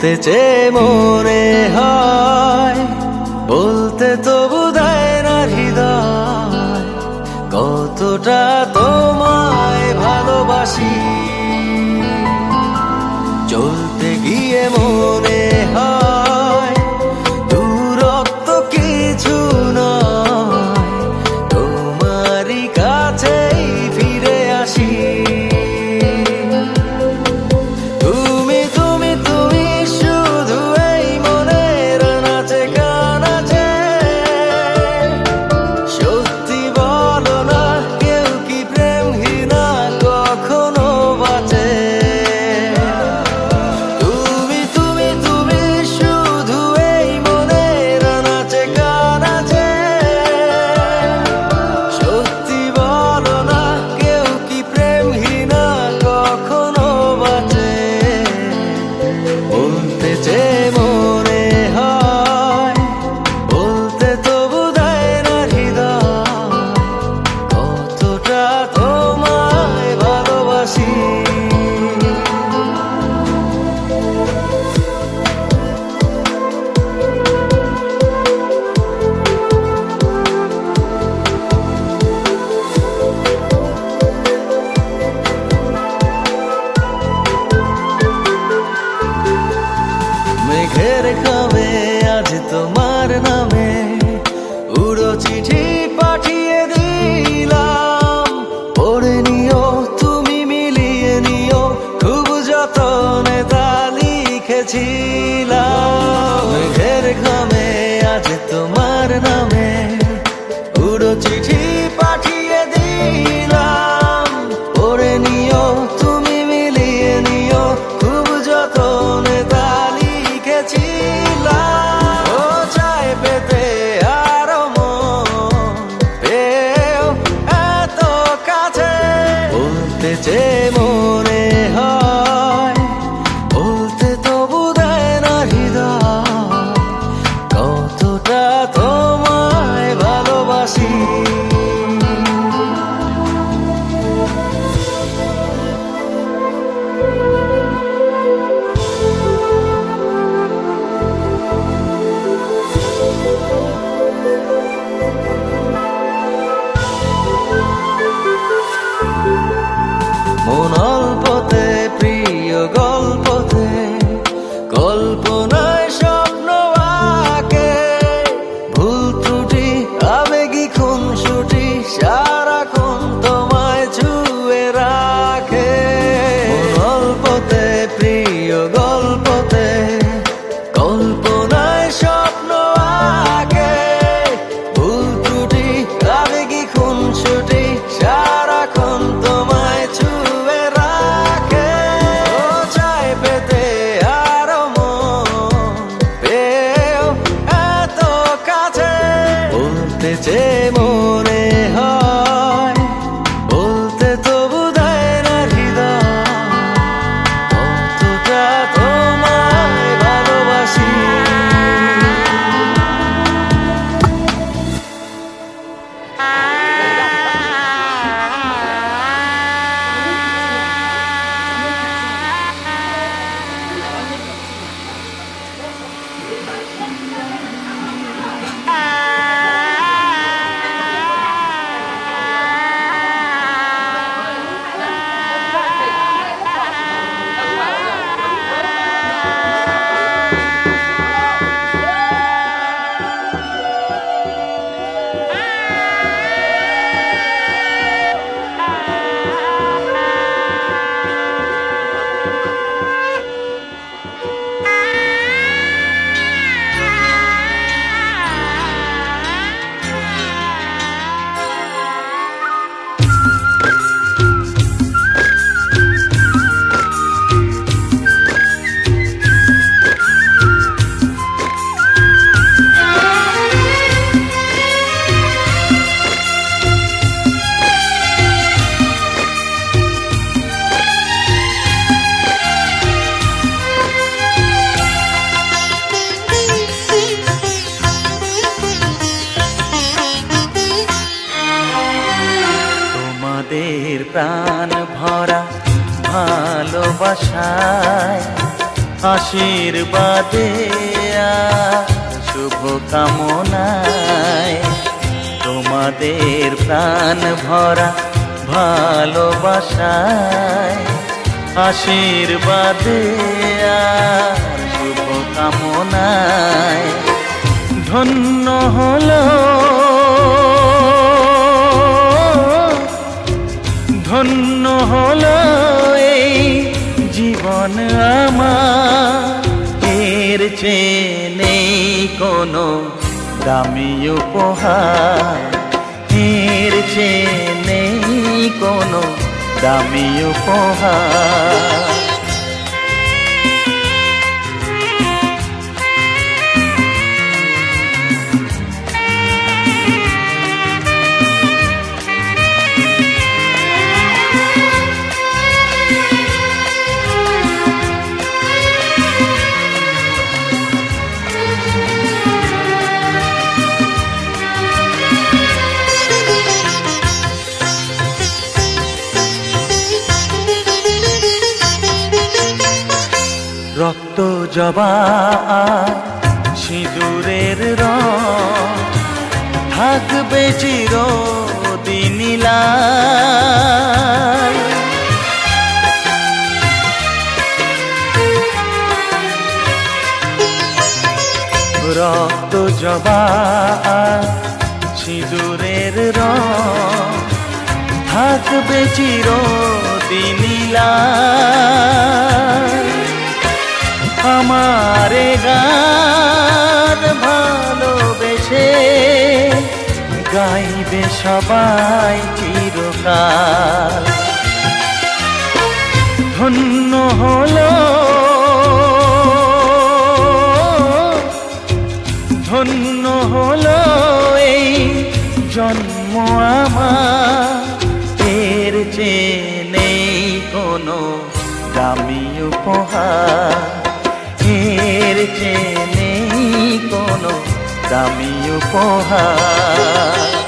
বলতে চেয়ে মনে হয়, বলতে তবু দেয় না হৃদয়, কতটা তোমায় ভালোবাসি। চলতে গিয়ে মনে হয় দূরত্ব কিছু নয়, তোমারই কাছেই ফিরে আসি। মেঘের খামে আজ তোমার নামে উড়ো চিঠি পাঠিয়ে দিলাম, পড়ে নিও তুমি মিলিয়ে নিও, খুব যতনে তা লিখেছিলাম। মেঘের খামে আজ তোমার নামে উড়ো চিঠি পাঠিয়ে দিলাম, পড়ে নিও তুমি মিলিয়ে নিও, খুব যতনে তা লিখেছিলাম। ও চায় পেতে আরো মন পেও এত কাছে, বলতে চেয়ে মনে হয়, বলতে তবু দেয় না হৃদয়, কতটা তোমায় ভালোবাসি। মন অল্পতে প্রিয় গল্পতে, কল্পনায় স্বপ্ন আঁকে, ভুল ত্রুটি আবেগী খুনসুটি সারাক্ষণ তোমায় ছুঁয়ে রাখে। মন অল্পতে প্রিয় গল্পতে, কল্পনায় স্বপ্ন আঁকে, ভুল ত্রুটি আবেগী খুনসুটি সারাক্ষণ তোমায় ছুঁয়ে রাখে। ও চায় পেতে আরো মন পেও এত কাছে, বলতে চেয়ে মনে হয়, বলতে তবু দেয় না হৃদয়, কতটা তোমায় ভালোবাসি। প্রাণ ভরা ভালোবাসায় আশীর্বাদে আর শুভ কামনায় তোমাদের প্রাণ ভরা ভালোবাসায় আশীর্বাদে আর শুভ কামনায় ধন্য হলো ধন্য হলো এই জীবন আমার এর চেয়ে নেই কোনো দামি উপহার এর চেয়ে নেই কোনো দামি উপহার রক্ত জবা সিঁদুরের রং থাকবে চিরদিন লাল রক্ত জবা সিঁদুরের রং থাকবে চিরদিন লাল আমারে গান ভালোবেসে গাইবে সবাই চিরকাল ধন্য হলো ধন্য হলো এই জন্ম আমার এর চেয়ে নেই কোনো দামি উপহার এর চেয়ে নেই কোনো দামি উপহার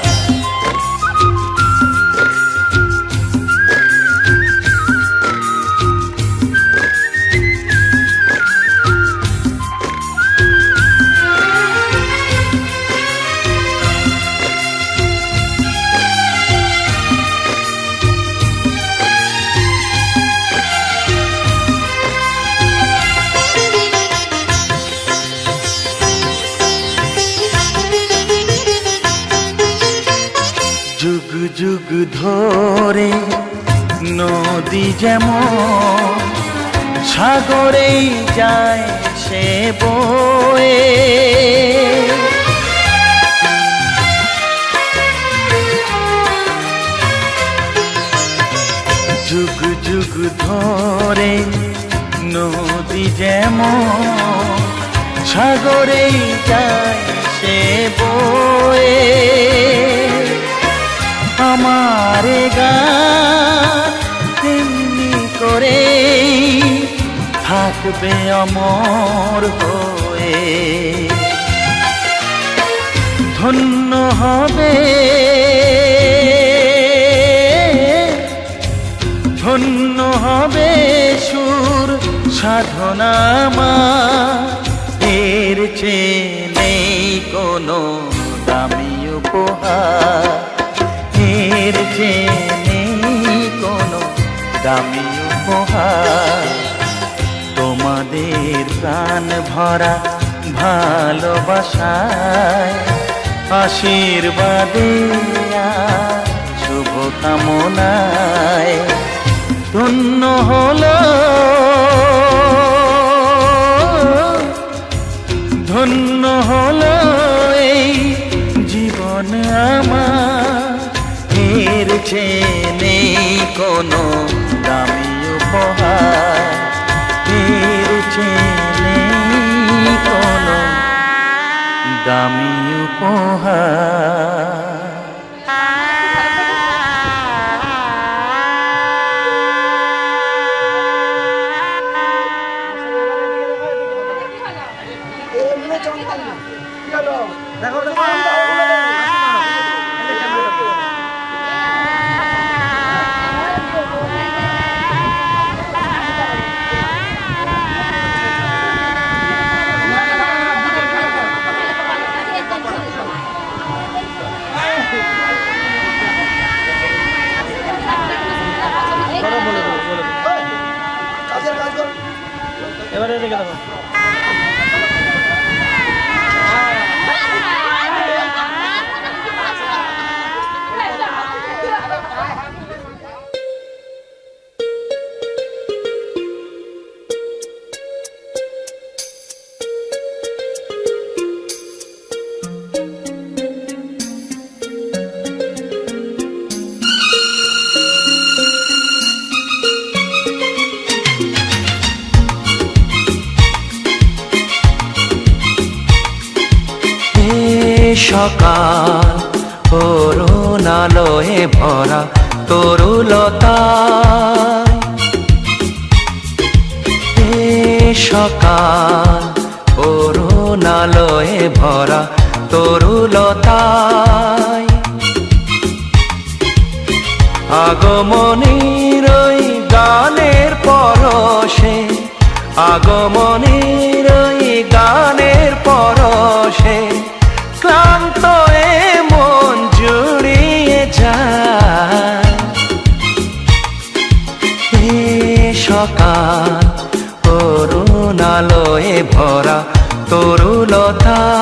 যুগ যুগ ধরে নদী যেমন সাগরেই যায় সে বয়ে যুগ যুগ ধরে নদী যেমন সাগরেই যায় সে বয়ে আমারে গান তেমনি করে থাকবে অমর হয়ে ধন্য হবে ধন্য হবে সুর সাধনা এর চেয়ে নেই কোনো দামি উপহার এর চেয়ে নেই কোনো দামি উপহার তোমাদের প্রাণ ভরা ভালোবাসায় আশীর্বাদে আর শুভ কামনায় ধন্য হলো ধন্য হলো এই জীবন আমার এর চেয়ে নেই কোনো দামি উপহার এর চেয়ে নেই কোনো দামি উপহার সকাল করুণ আলোয় ভরা তরুলতায়, এ সকাল করুণ আলোয় ভরা তরুলতায়, আগমনীর ওই গানের পরশে, আগমনীর ওই গানের পরশে ক্লান্ত এ মন জুড়িয়ে যায়। এ সকাল করুণ আলোয় ভরা তরুলতায়,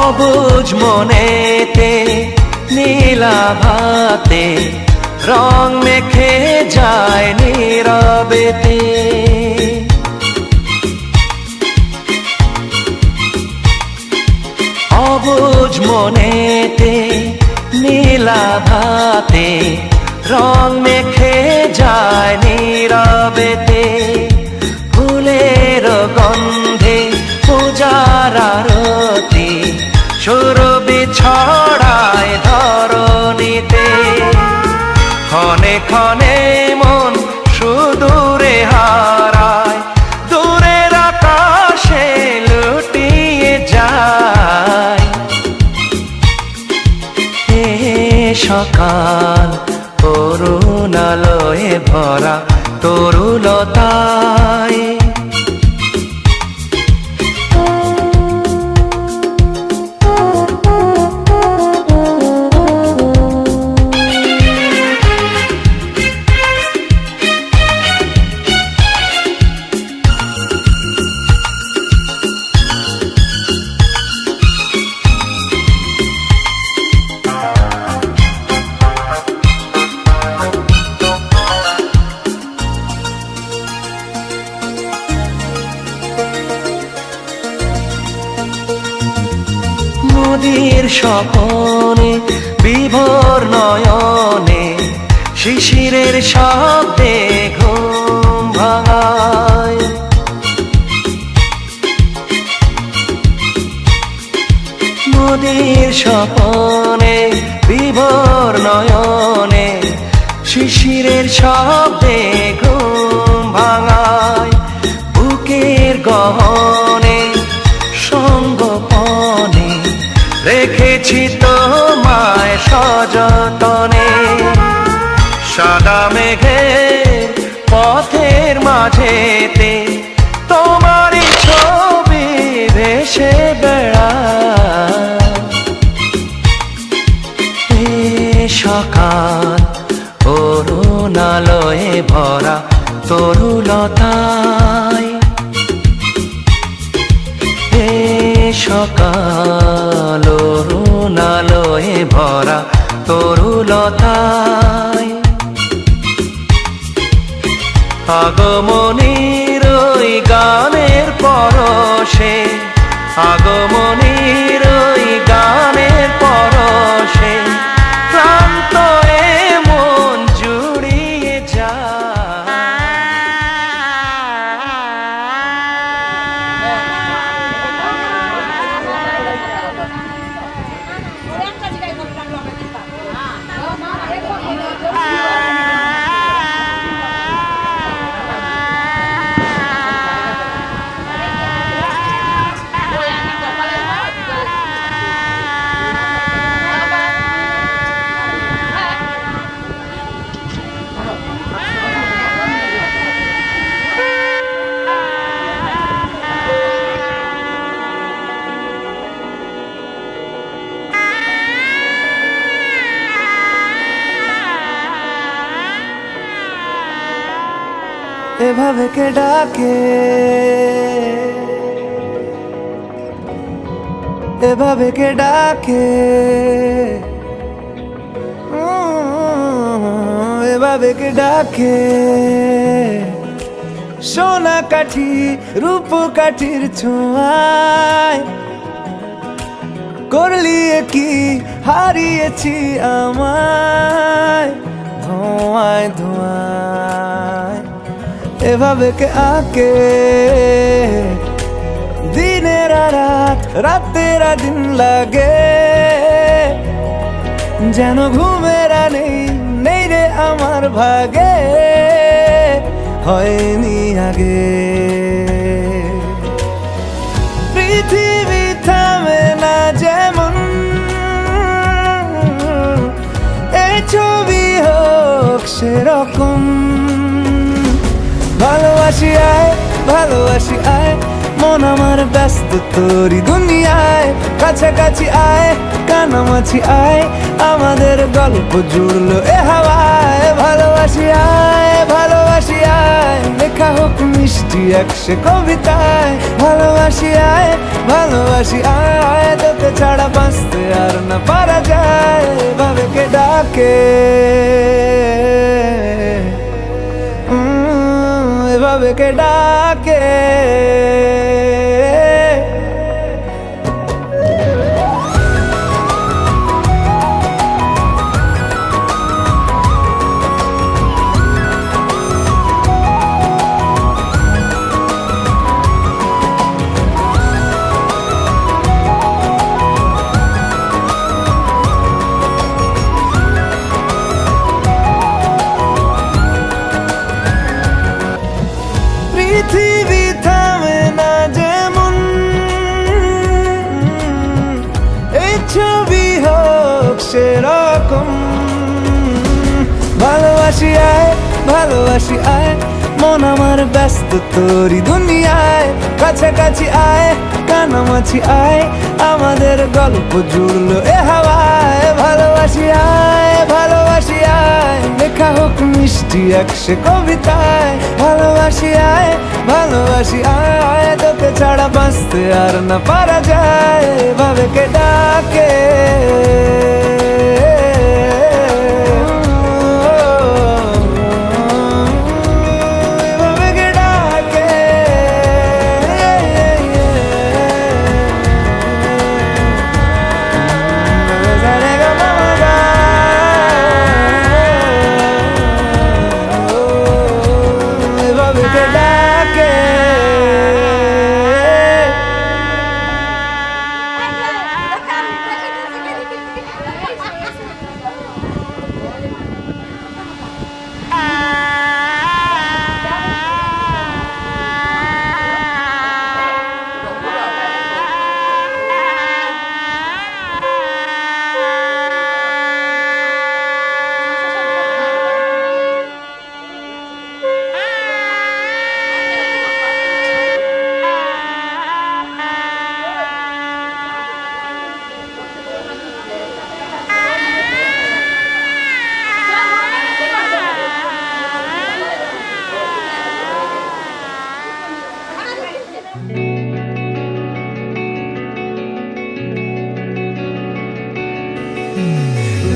অবুঝ মনেতে নীলাভাতে রং মেখে যায় নীরবেতে, অবুঝ মনেতে নীলাভাতে রং মেখে যায় নীরবেতে, ফুলের গন্ধে পূজার আরতি সুরভি ছড়ায় ধরণীতে, ক্ষণে ক্ষণে মন সুদূরে হারায়, দূরের আকাশে লুটিয়ে যায়। এ সকাল করুণ আলোয় ভরা তরুলতায়, নদীর স্বপনে বিভোর নয়নে শিশিরের শব্দে ঘুম ভাঙায়, নদীর স্বপনে বিভোর নয়নে শিশিরের শব্দে ঘুম ভাঙায়, বুকের গহনে সঙ্গপনে রেখেছি তোমায় সযতনে, সাদা মেঘের পথের মাঝেতে তোমারই ছবি ভেসে বেড়ায়। এ সকাল করুণ আলোয় ভরা তরুলতায়, এ সকাল করুণ আলোয় ভরা তরুলতায়, আগমনীর ওই গানের পরশে, আগমনীর ওই গানের পরশে ক্লান্ত এ মন জুড়িয়ে যায়। এভাবে কে ডাকে, এভাবে কে ডাকে, এভাবে কে ডাকে সোনা কাঠি রূপ কাঠির ছোঁয়ায় করলি কি হারিয়েছি আমায় ধোঁয়ায় ধোঁয়ায় এভাবে কে আঁকে দিনের রাত রাতের দিন লাগে যেন ঘুমের নেই নেই রে আমার ভাগে হয়নি আগে পৃথিবী থামে না যেমন এই ছবি হোক সেরকম ভালোবাসি আয় ভালোবাসি আয় মন আমার ব্যস্ত তোরি দুনিয়ায় কাছাকাছি আয় কানামাছি আয় আমাদের গল্প জুড়লো এ হাওয়ায় ভালোবাসি আয় লেখা হোক মিষ্টি একশে কবিতায় ভালোবাসি আয় তোকে ছাড়া বাঁচতে আর না পারা যায় এভাবে কে ডাকে এভাবে কে ডাকে পৃথিবী থামে না যেমন এই ছবি হোক সেরকম ভালোবাসি আয় মন আমার ব্যস্ত তোরি দুনিয়ায় কাছাকাছি আয় কানামাছি আয় আমাদের গল্প জুড়লো এ হাওয়ায় ভালোবাসি আয় লেখা হোক মিষ্টি একশে কবিতায় ভালোবাসি আয় তোকে ছাড়া বাঁচতে আর না পারা যায় এভাবে কে ডাকে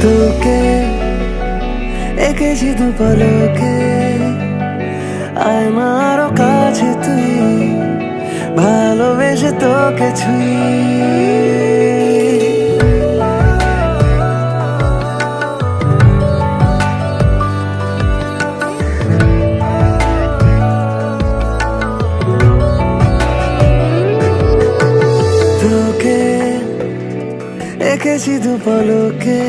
তোকে এঁকেছি দু পলকে আয়নারও কাছে তুই ভালোবেসে তোকে ছুঁই তোকে এঁকেছি দু পলকে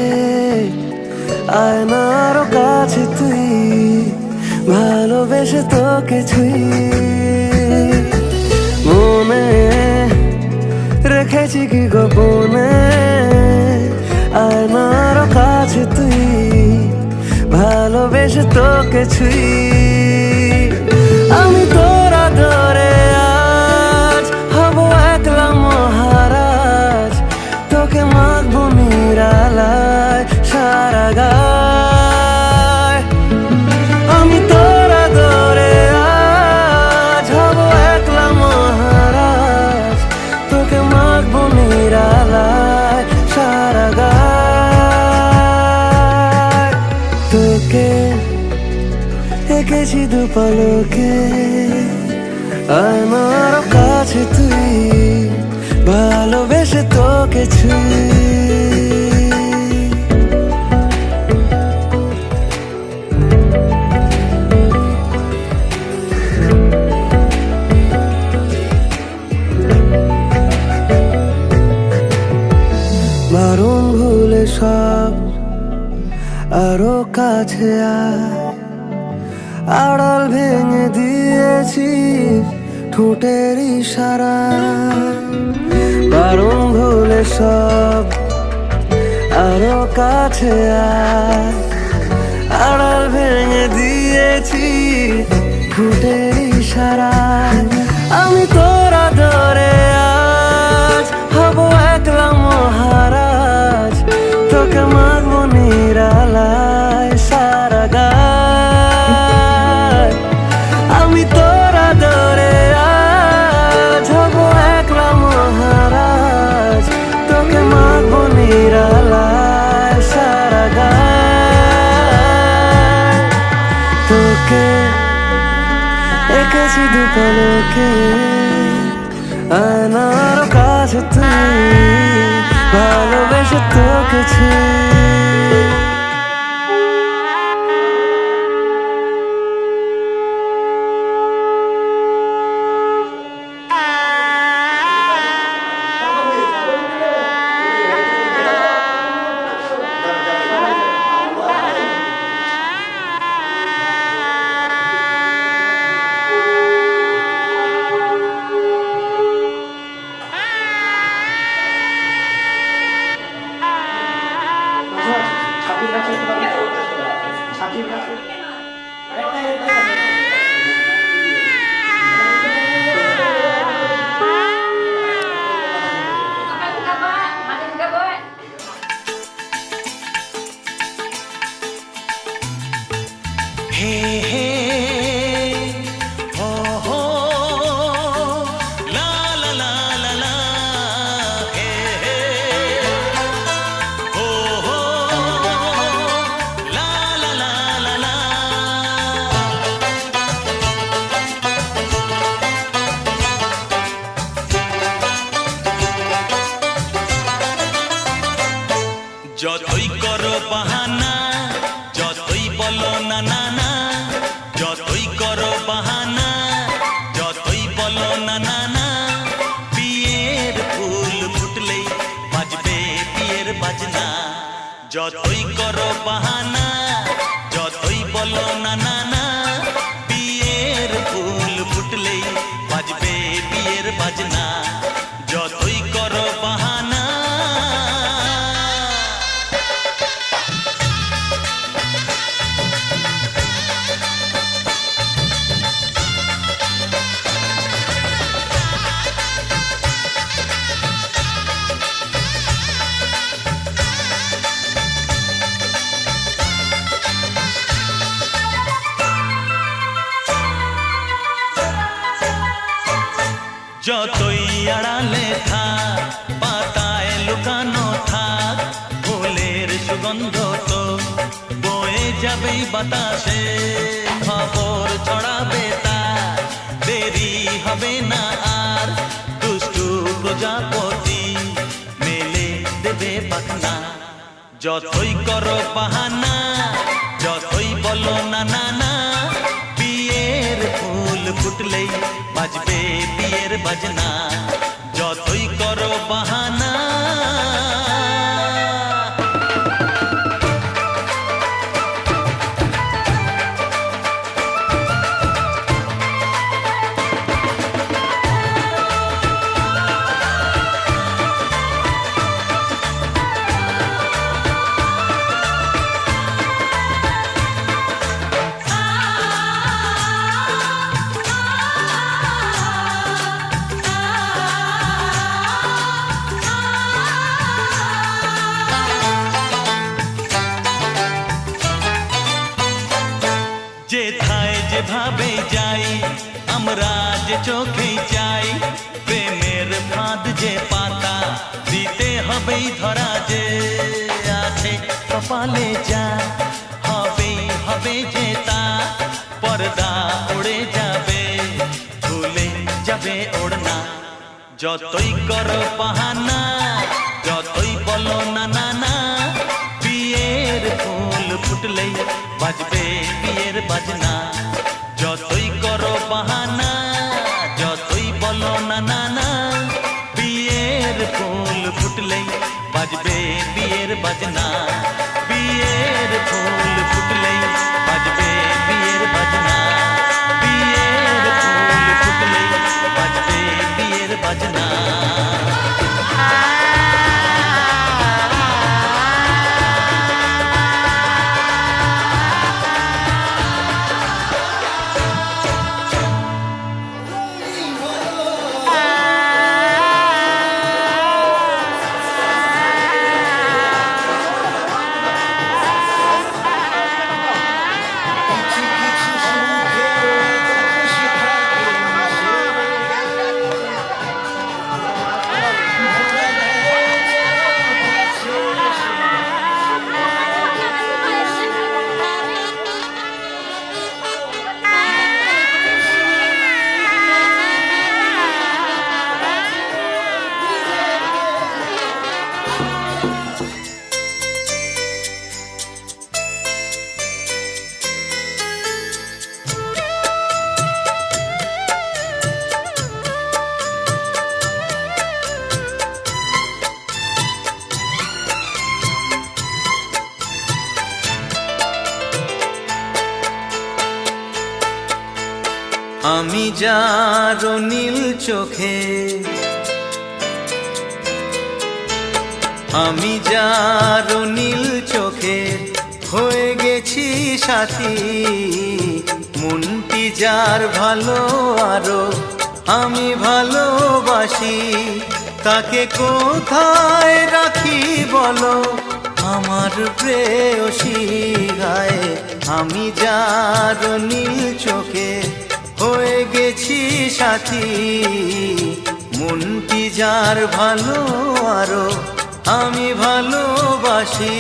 আয়নারও কাছে তুই ভালোবেসে তোকে ছুঁই মনে রেখেছি কি গোপনে আয়নারও কাছে তুই ভালোবেসে তোকে ছুঁই আমি তোরা ধরে আজ হব একলা মহারাজ তোকে মাখবো নিরালায় সারা গায় আমি তোরা ধরে আজ হব একলা মহারাজ তোকে মাখবো নিরালায় সারা গায় তোকে এঁকেছি দু পলকে আমার কাছে তুই ভালোবেসে তোকে ছুঁই মারুন ভুলে সব আরো কাছে আড়াল ভেঙে দিয়েছি ঠোঁটের ইশারা মারুন ভুলে সব আরো কাছে আড়াল ভেঙে দিয়েছি ঠোঁটের ইশারা আমি তোরা ধরে আজ হব একলা মহারাজ তোকে মাগবো নিরালায় সারা গায় আমি তোরা ধরে আজ হব একলা মহারাজ তোকে মাগবো নিরালায় সারা গায় তোকে এঁকেছি দু পলকে আয়নার কাছে তুই ভালোবেসে তোকে ছুঁই যতই করো বাহানা যতই বলো না না না যতই করো বাহানা যতই বলো না না না বিয়ের ফুল ফুটলেই বাজবে বিয়ের বাজনা যতই করো বাহানা যতই বলো না না না বিয়ের ফুল ফুটলেই বাজবে বিয়ের বাজনা যতই করো বাহানা যতই আড়ালে থাক পাতায় লুকানো থাক ফুলের সুগন্ধ তো বয়ে যাবেই বাতাসে খবর ছড়াবে তার দেরি হবে না আর দুষ্টু প্রজাপতি মেলে দেবে পাখনা যতই করো বাহানা যতই বলো না না না বিয়ের ফুল ফুটলেই বাজবে বিয়ের বাজনা যতই করো বাহানা যেথায় যেভাবে যাই আমরা যে চোখেই চাই প্রেমের ফাঁদ যে পাতা দিতে হবেই ধরা যে আছে কপালে যা হবেই হবে যে তা পর্দা উড়ে যাবে, ভুলে যাবে ওড়না। যতই করো বাহানা, যতই বলো না না না, বিয়ের ফুল ফুটলেই বাজবে বিয়ের বাজনা। যতই করো বাহানা, যতই বলো না না না, বিয়ের ফুল ফুটলেই বাজবে বিয়ের বাজনা। বিয়ের ফুল ফুটলেই বাজবে বিয়ের বাজনা। বিয়ের ফুল ফুটলেই বাজবে বিয়ের বাজনা। আমি যার নীল চোখে, আমি যার নীল চোখে হয়ে গেছি সাথী। মনটি যার ভালো আরো আমি ভালোবাসি, তাকে কোথায় রাখি বলো আমার প্রেয়সী। গায়ে আমি যার নীল চোখে হয়ে গেছি সাথী। মনটি যার ভালো আরো আমি ভালোবাসি।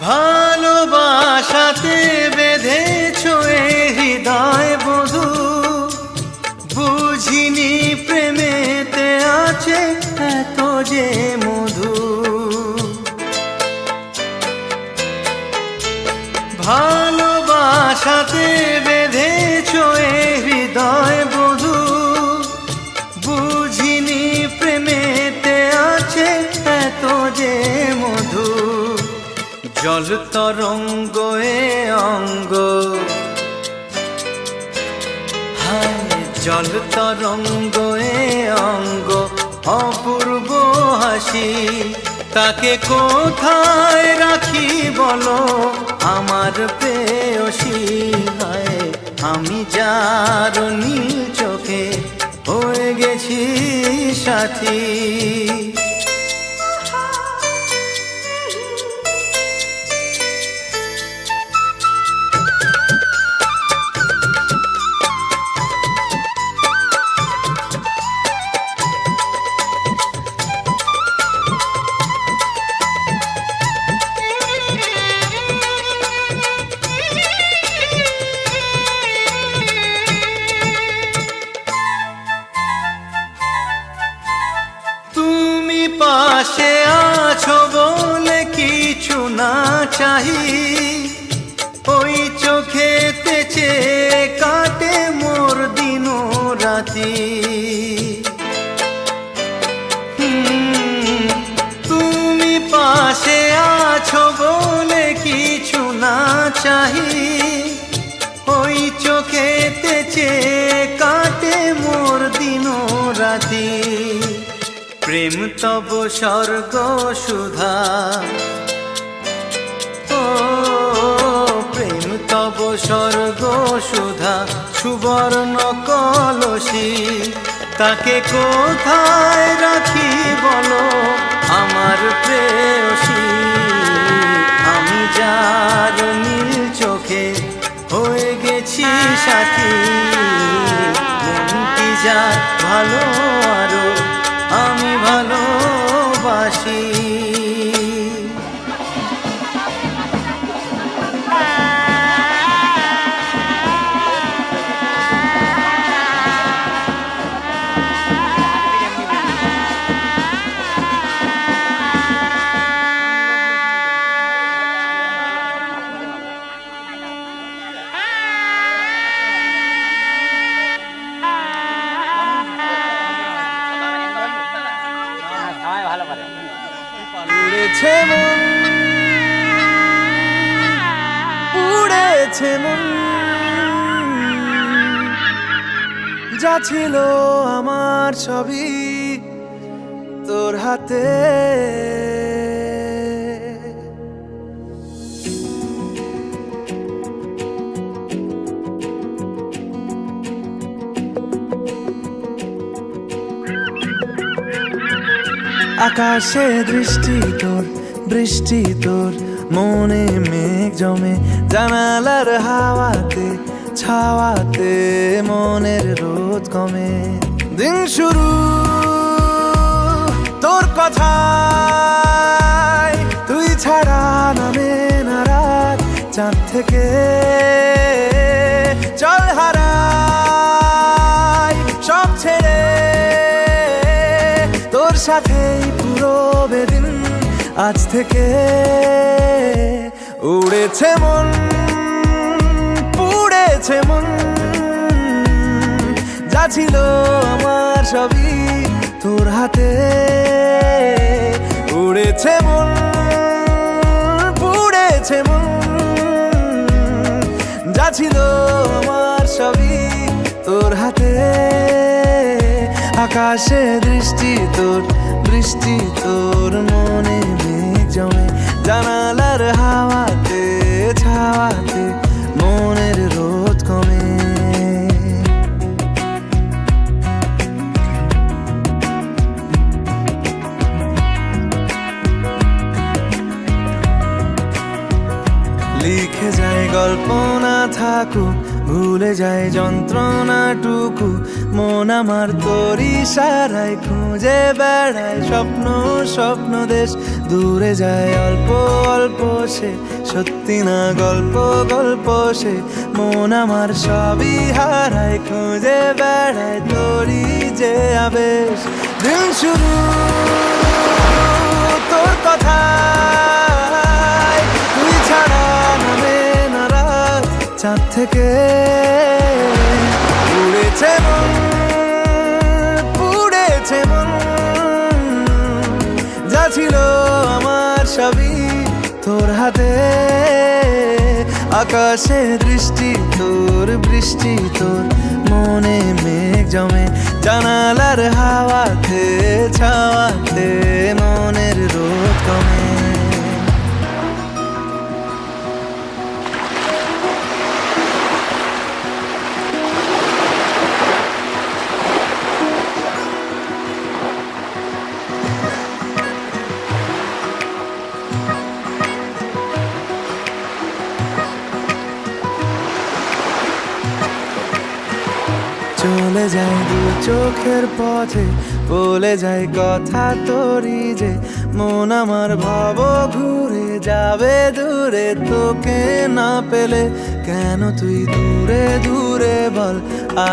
ভালোবাসাতে বেঁধেছো এ হৃদয় বধূ, বুঝিনি প্রেমেতে আছে এত যে মধু। ভালোবাসাতে বেঁধেছো এ হৃদয় বধূ, বুঝিনি প্রেমেতে আছে এত যে মধু। জল তরঙ্গ এ অঙ্গ, হায় জল তরঙ্গ এ অঙ্গ অপূর্ব হাসি। তাকে কোথায় রাখি বলো আমার প্রেয়সী। হায় আমি যার নীল চোখে হয়ে গেছি সাথী। পাশে আছো বলে কিছু না চাহি, ওই চোখেতে চেয়ে কাটে মোর দিন রাতি। তুমি পাশে আছো বলে কিছু না চাহি, ওই চোখেতে চেয়ে কাটে মোর দিন রাতি। প্রেম তব স্বর্গ সুধা, ও প্রেম তব স্বর্গ সুধা, সুবর্ণ কলসী তাকে কোথায় রাখি বলো আমার প্রেয়সী। আমি যার নীল চোখে হয়ে গেছি সাথী, মন কি যার ভালো আরো আমি ভালোবাসি। উড়েছে মন, উড়েছে মন, যা ছিল আমার সবই তোর হাতে। আকাশে দৃষ্টি তোর, বৃষ্টি তোর, মনে মেঘ জমে, জানালার হাওয়াতে ছাওয়াতে মনের রোদ কমে। দিন শুরু তোর কথায়, তুই ছাড়া নামে না রাত, চাঁদ থেকে চল হারাই সব ছেড়ে, তোর সাথেই পুরো বেদিন আজ থেকে। উড়েছে মন, পুড়েছে মন, যা ছিল আমার সবই তোর হাতে। উড়েছে মন, পুড়েছে মন, যা ছিল আমার সবই তোর হাতে। আকাশে দৃষ্টি তোর, বৃষ্টি তোর, মনে মেঘ জমে, জানালার হাওয়াতে ছাওয়াতে মনের রোদ কমে। লিখে যায় গল্প না থাকুক, ভুলে যায় যন্ত্রণাটুকু, মন আমার তোর ইশারায় খুঁজে বেড়ায় স্বপ্ন স্বপ্ন দেশ। দূরে যায় অল্প অল্প সে, সত্যি না গল্প গল্প সে, মন আমার সবই হারায় খুঁজে বেড়ায় তোরই যে আবেশ। দিন শুরু তোর কথায়, তুই ছাড়া নামে না রাত, চাঁদ থেকে উড়েছে মন, পুড়েছে মন, যা ছিল আমার সবই তোর হাতে। আকাশে দৃষ্টি তোর, বৃষ্টি তোর, মনে মেঘ জমে, জানালার হাওয়াতে ছাওয়াতে মনের রোদ কমে। চলে যায় দু চোখের পথে, বলে যায় কথা তোরই যে, মন আমার ভাব ঘুরে যাবে দূরে তোকে না পেলে। কেন তুই দূরে দূরে বল,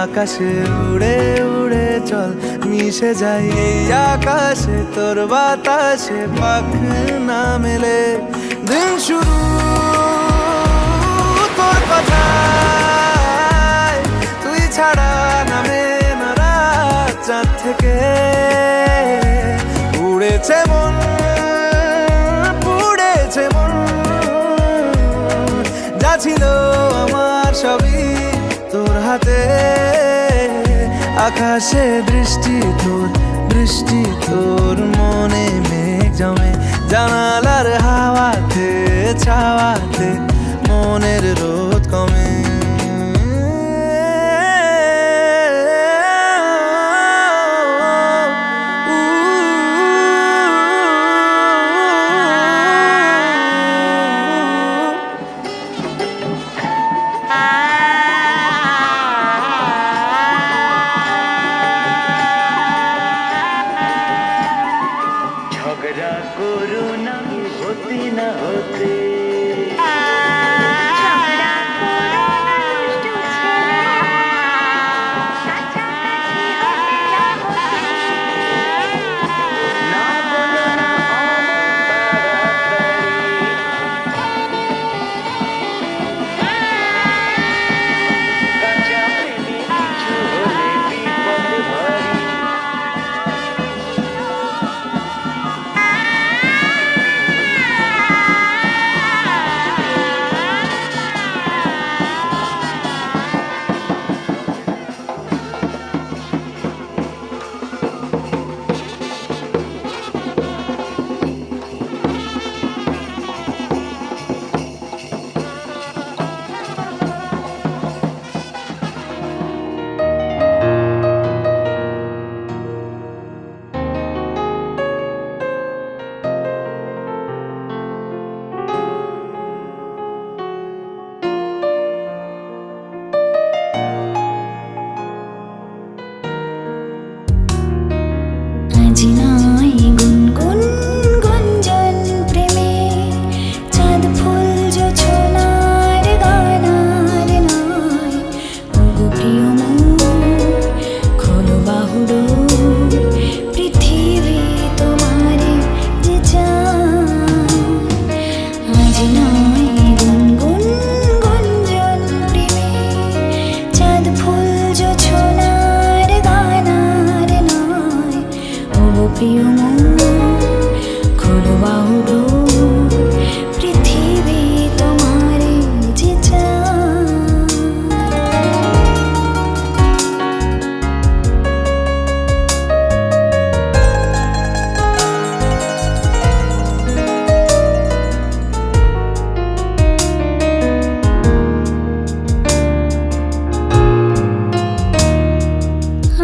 আকাশে উড়ে উড়ে চল, মিশে যাই এই আকাশে তোর বাতাসে পাখ না মেলে। দিন শুরু তোর কথায়, তুই ছাড়া নামে না রাত, চাঁদ থেকে উড়েছে মন, পুড়েছে মন, যা ছিল আমার সবই তোর হাতে। আকাশে দৃষ্টি তোর, বৃষ্টি তোর, করুণা হতে না হতে আজি নাই গুনগুন গুঞ্জন প্রেমে চাঁদ ফুল জোছনার গানার নাই ওগো প্রিয় মন খোলো বাহুডোর পৃথিবী তোমারে যে চায় আজি নাই গুনগুন গুঞ্জন প্রেমে চাঁদ ফুল জোছনার গানার নাই ওগো প্রিয় মন খোলো বাহুডোর পৃথিবী তোমারে যে চায়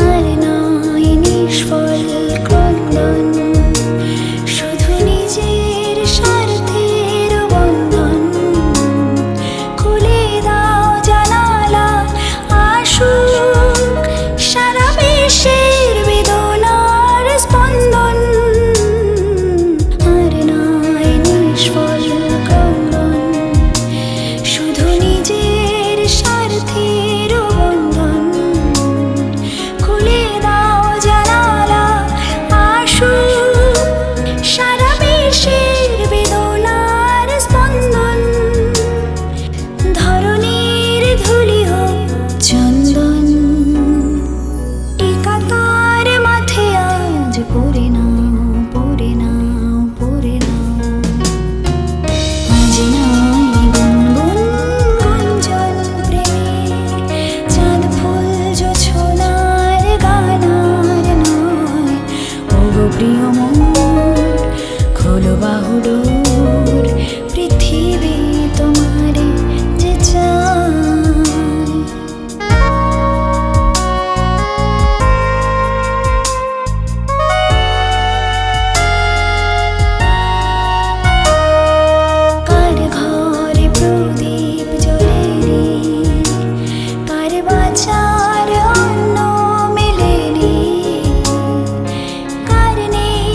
আর নাই নিষ্ফল ক্রন্দন শুধু নিজের স্বার্থের বন্ধন খুলে দাও জানালা আসুক সারা বিশ্বের বেদনার স্পন্দন আর নাই নিষ্ফল ক্রন্দন শুধু নিজের স্বার্থের বন্ধন খুলে দাও জানালা আসুক সারা বিশ্বের বেদনার স্পন্দন ধরণীর ধুলি হোক চন্দন টিকা তার মাথে আজ পরে নাও পরে নাও পরে নাও আজি নাই গুনগুন গুঞ্জন প্রেমে চাঁদ ফুল জোছনার গানার নয় ওগো প্রিয় মন খোলো বাহুডোর পৃথিবী তোমারে যে চায় কার ঘরে প্রদীপ জ্বলে রে কার বাঁচার অন্ন মেলে রে কার নেই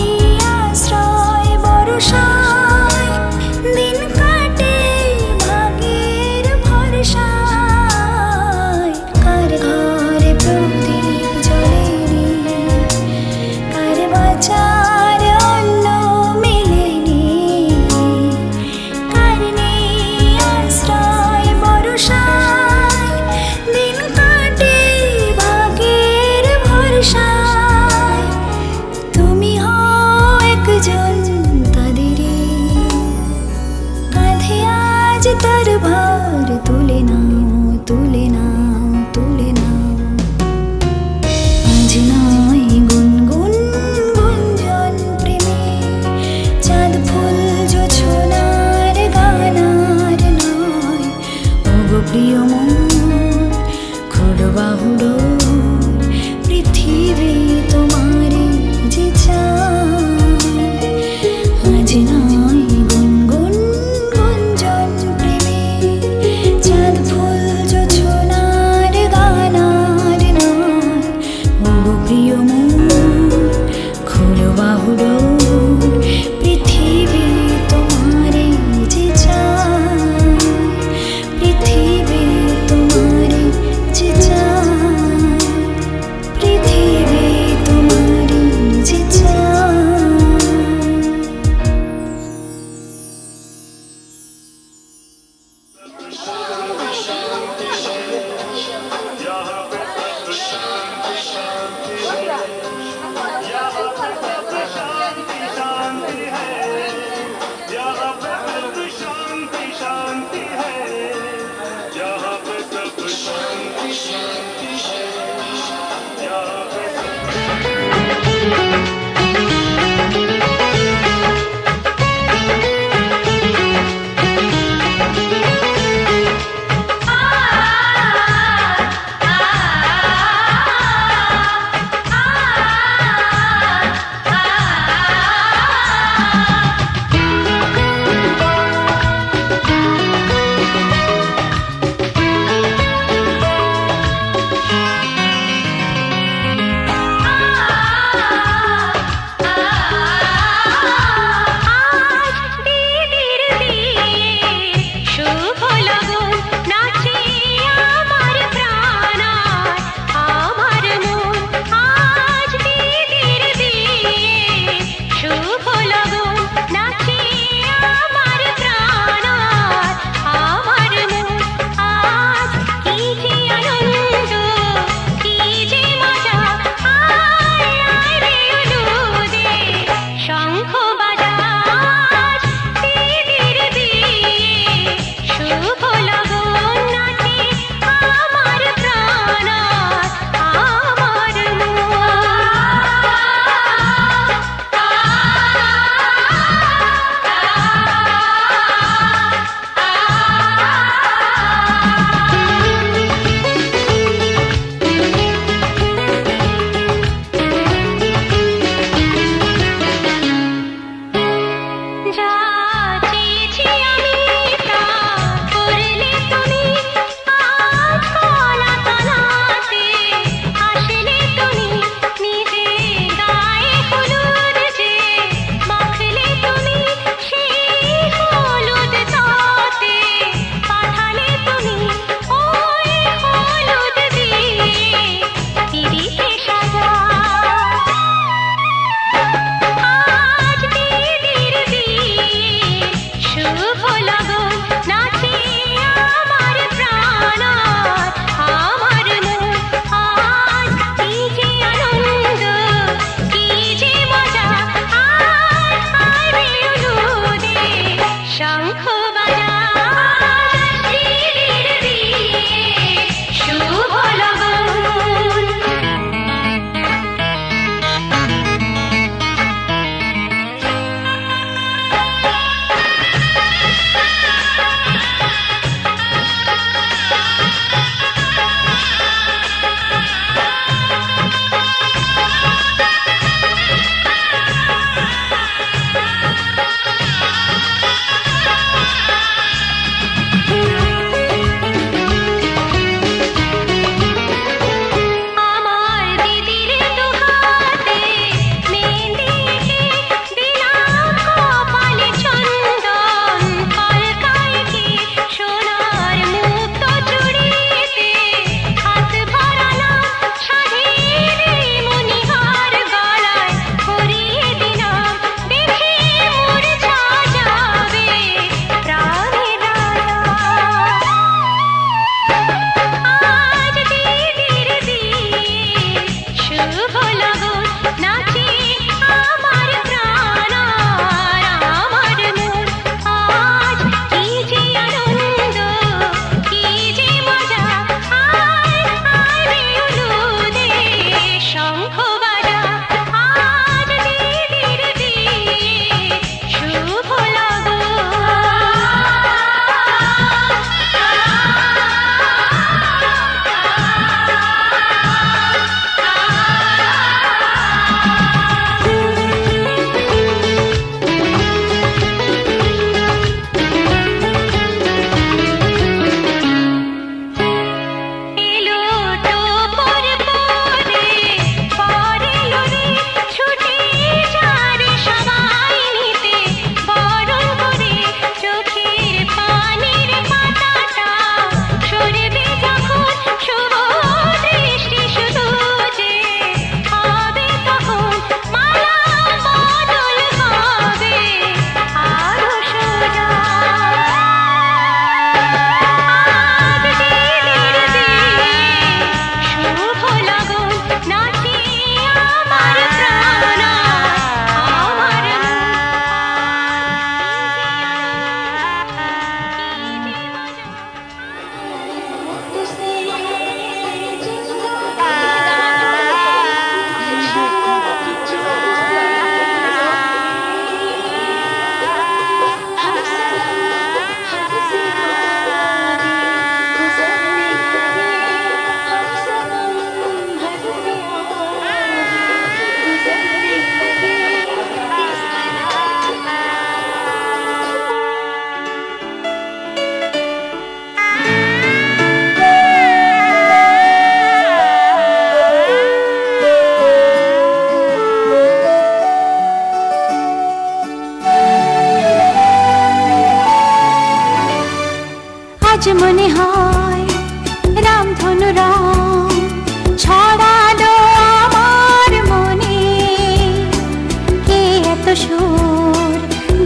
সুর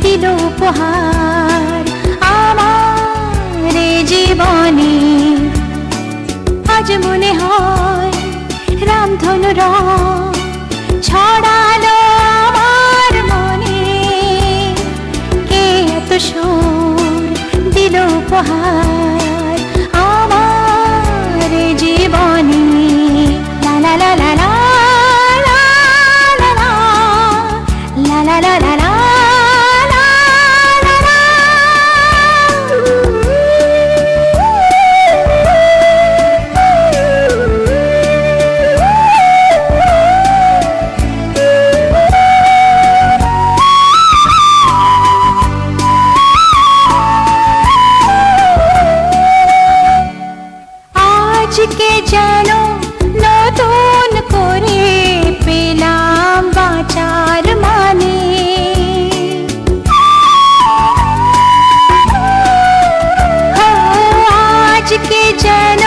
দিল উপহার আমার এ জীবনে। আজ মনে হয় রামধনু রং ছড়ালো আমার মনে। কে এত সুর দিল উপহার আমার এ জীবনে। লা লা লা লা লা la la la la la la la la আজকে যেন নতুন করে পেলাম বাঁচার মানে। আজকে যেন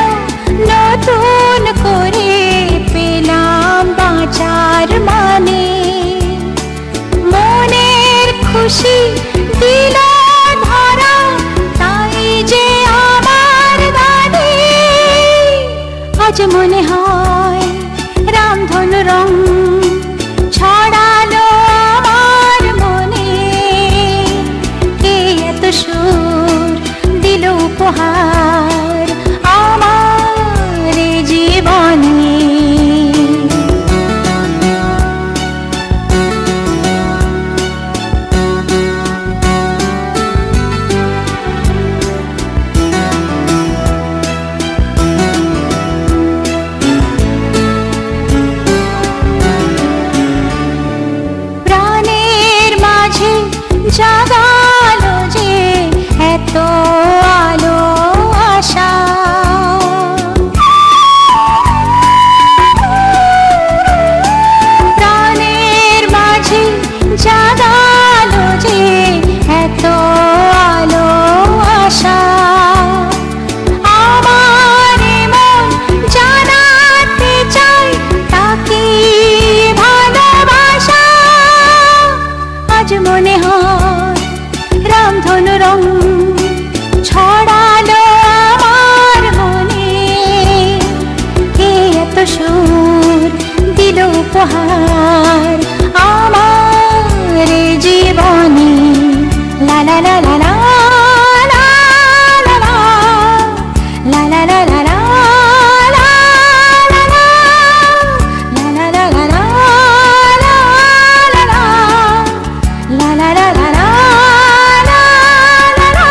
নতুন করে পেলাম বাঁচার মানে। মনের খুশি দিল ধরা তাই যে আমার গানে। আজ মনে হয় রামধনু রং ছড়ালো আমার মনে। কে এত সুর দিল উপহার আমার এ জীবনে। প্রাণের মাঝে জাগালো যে এত আলো আশা। প্রাণের মাঝে জাগালো যে এত আলো আশা। আমার মন জানাতে চাই তাকে ভালোবাসা। আজ মনে হয় রামধনু রং ছড়ালো আমার মনে। কে এত সুর দিল উপহার আমার এ জীবনে। লা লা লা লা লা লা লা লা লা লা লা লা লা লা লা লা লা লা লা la la la la la la la la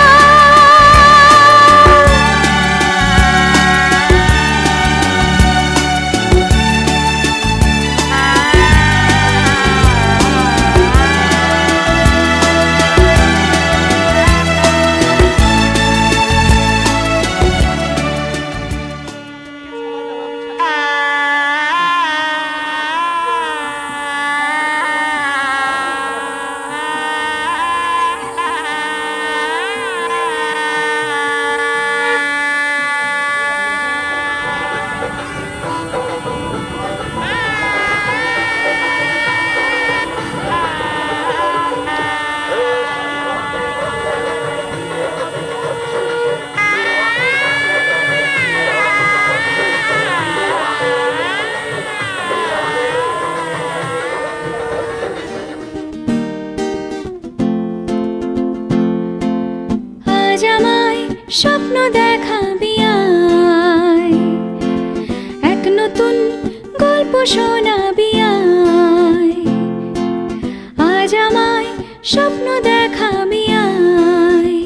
আজ আমায় স্বপ্ন দেখাবি আয়, এক নতুন গল্প শোনাবি আয়। আজ আমায় স্বপ্ন দেখাবি আয়,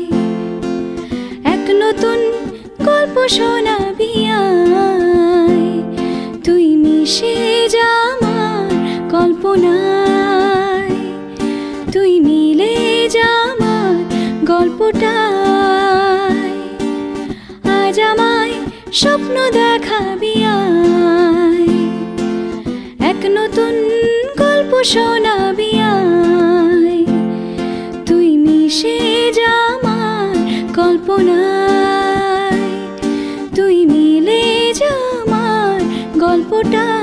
এক নতুন গল্প শোনাবি আয়। তুই মিশে যা আমার কল্পনায়, তুই মিলে যা আমার গল্পটায়। আজ আমায় স্বপ্ন দেখাবি আয়, এক নতুন গল্প শোনাবি আয়। তুই মিশে যা আমার কল্পনায়, তুই মিলে যা আমার গল্পটায়।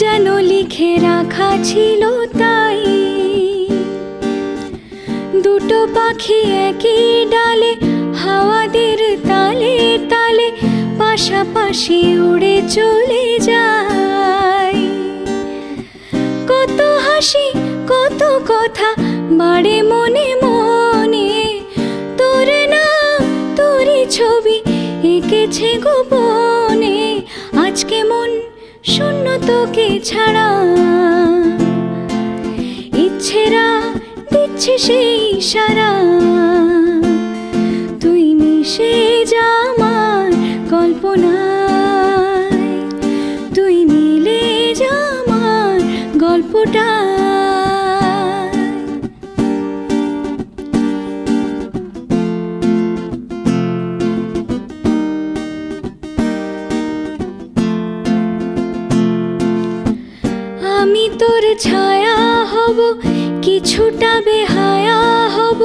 যেন লিখে রাখা ছিল তাই। দুটো পাখি একই ডালে হাওয়াদের তালে তালে পাশাপাশি উড়ে চলে যায়। কত হাসি কত কথা বাড়ে মনে মনে, তোর নাম তোরই ছবি এঁকেছে গোপনে। আজকে মন শূন্য তোকে ছাড়া, ইচ্ছেরা দিচ্ছে সেই ইশারা। তুই মিশে যা আমার কল্পনায়, তুই মিলে যা আমার গল্পটা। আমি তোর ছায়া হব, কিছুটা বেহায়া হব,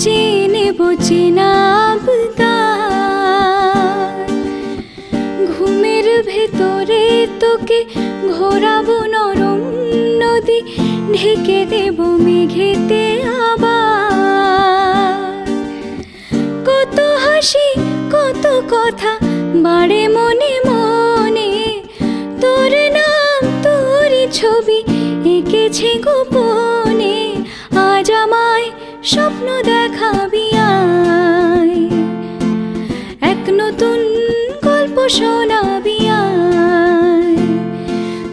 চেয়ে নেব চেনা আবদার। ঘুমের ভেতরে তোকে ঘোরাবো নরম নদী, ঢেকে দেব মেঘেতে আবার। কত হাসি কত কথা বাড়ে মনে মনে, তোর নাম তোরই ছবি এঁকেছে গোপনে। আজ আমায় স্বপ্ন দেখাবি আয়, এক নতুন গল্প শোনাবি আয়।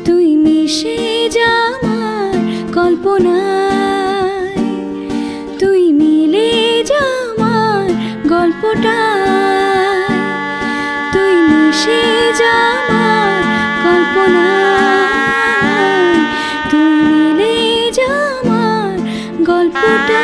তুই মিশে যা আমার কল্পনায়, তুই মিলে যা আমার গল্পটা। তুই মিশে যা আমার কল্পনায়, তুই মিলে যা আমার গল্পটা।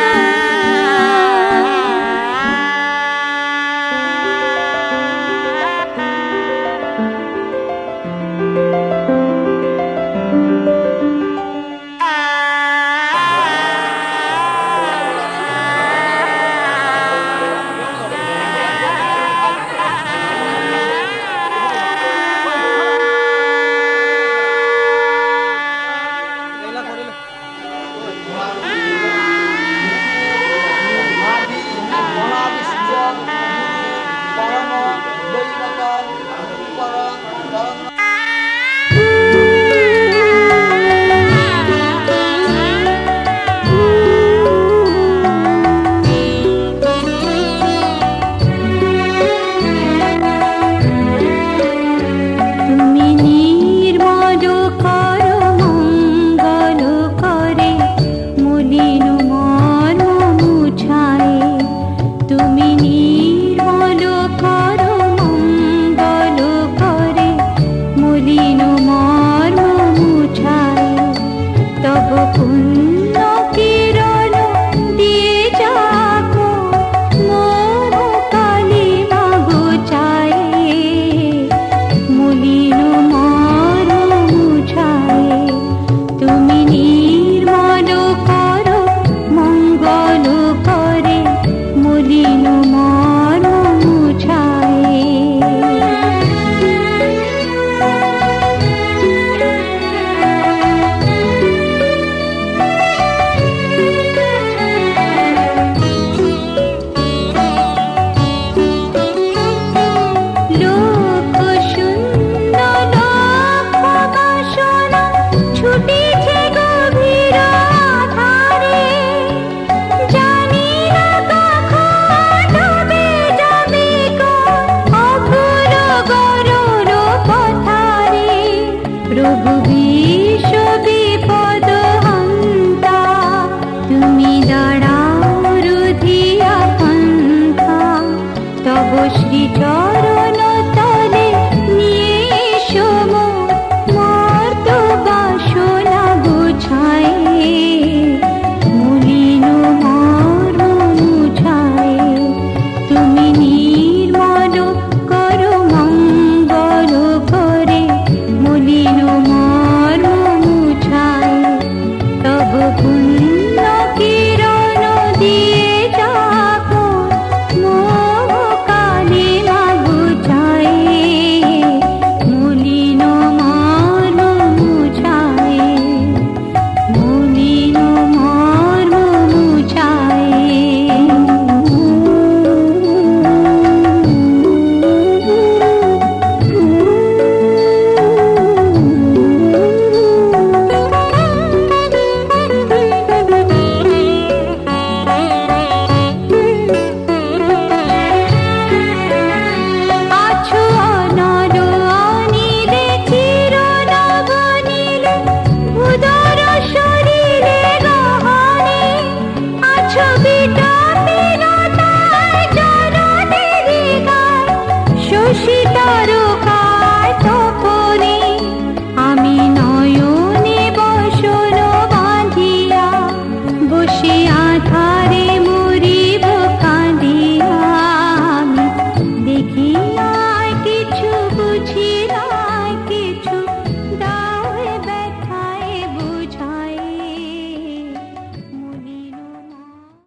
রঘুবীর